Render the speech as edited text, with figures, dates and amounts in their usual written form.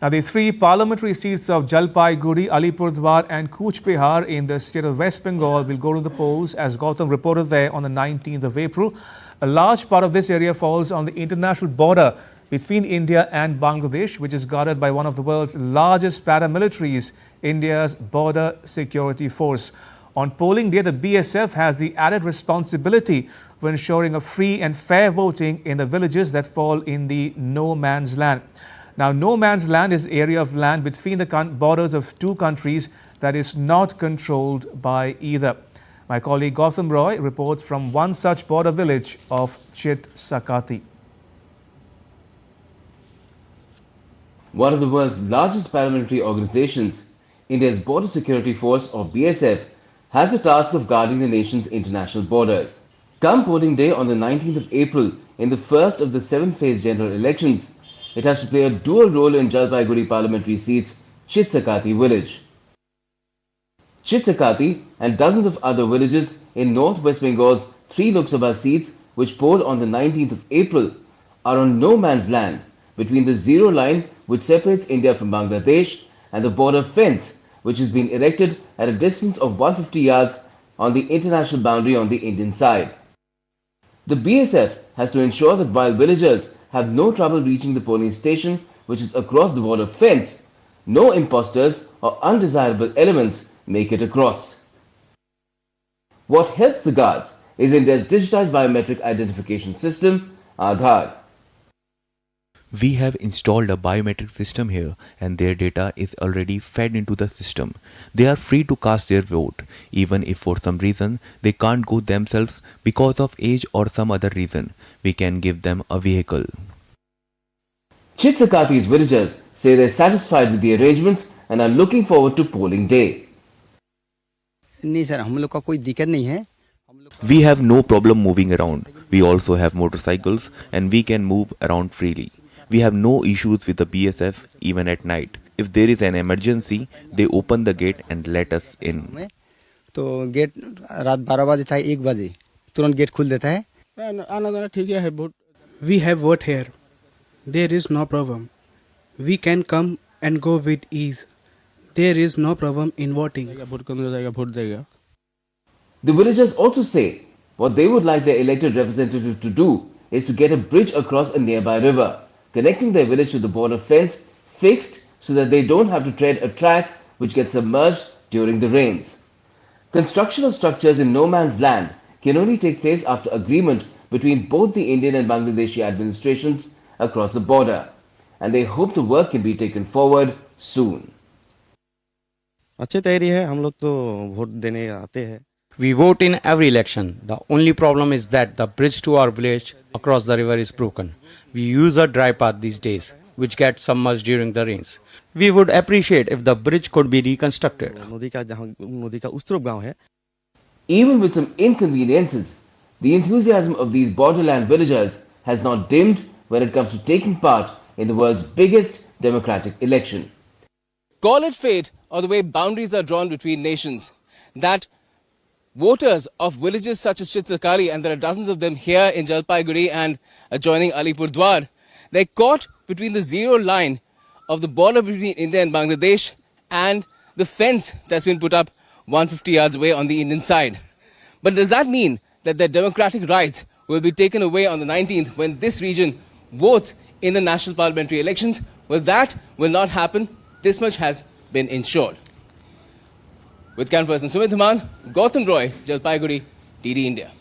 Now, the three parliamentary seats of Jalpaiguri, Alipurdwar and Cooch Behar in the state of West Bengal will go to the polls, as Gautam reported there on the 19th of April. A large part of this area falls on the international border between India and Bangladesh, which is guarded by one of the world's largest paramilitaries, India's Border Security Force. On polling day, the BSF has the added responsibility of ensuring a free and fair voting in the villages that fall in the no man's land. Now, no man's land is area of land between the borders of two countries that is not controlled by either. My colleague Gautam Roy reports from one such border village of Chit Sakati. One of the world's largest paramilitary organizations, India's Border Security Force or BSF, has the task of guarding the nation's international borders. Come polling day on the 19th of April in the first of the 7-phase general elections, it has to play a dual role in Jalpaiguri parliamentary seat's Chit Sakati village. Chit Sakati and dozens of other villages in North West Bengal's 3 Lok Sabha seats, which poll on the 19th of April, are on no man's land between the zero line which separates India from Bangladesh and the border fence, which has been erected at a distance of 150 yards on the international boundary on the Indian side. The BSF has to ensure that while villagers have no trouble reaching the polling station, which is across the border fence, no imposters or undesirable elements make it across. What helps the guards is India's digitized biometric identification system, Aadhaar. We have installed a biometric system here and their data is already fed into the system. They are free to cast their vote, even if for some reason they can't go themselves because of age or some other reason. We can give them a vehicle. Chit Sakati's villagers say they're satisfied with the arrangements and are looking forward to polling day. We have no problem moving around. We also have motorcycles and we can move around freely. We have no issues with the BSF even at night. If there is an emergency, they open the gate and let us in. तो gate रात 12 बजे चाहे 1 बजे तुरंत gate खुल देता है. आना जाना ठीक है vote. We have vote here. There is no problem. We can come and go with ease. There is no problem in voting. Vote कम हो जाएगा वोट देगा. The villagers also say what they would like their elected representative to do is to get a bridge across a nearby river, connecting their village to the border fence, fixed so that they don't have to tread a track which gets submerged during the rains. Construction of structures in no man's land can only take place after agreement between both the Indian and Bangladeshi administrations across the border, and they hope the work can be taken forward soon. अच्छी तैयारी है. हम लोग तो vote देने आते हैं. We vote in every election. The only problem is that the bridge to our village across the river is broken. We use a dry path these days, which gets submerged during the rains. We would appreciate if the bridge could be reconstructed. नदी का उस तरफ गांव है. Even with some inconveniences, the enthusiasm of these borderland villagers has not dimmed when it comes to taking part in the world's biggest democratic election. Call it fate or the way boundaries are drawn between nations, that voters of villages such as Chit Sakati, and there are dozens of them here in Jalpaiguri and adjoining Alipurdwar, they're caught between the zero line of the border between India and Bangladesh and the fence that's been put up 150 yards away on the Indian side. But does that mean that their democratic rights will be taken away on the 19th when this region votes in the national parliamentary elections? Well, that will not happen. This much has been ensured. With camera person Sumit Dhaman, Gautam Roy, Jalpaiguri, DD India.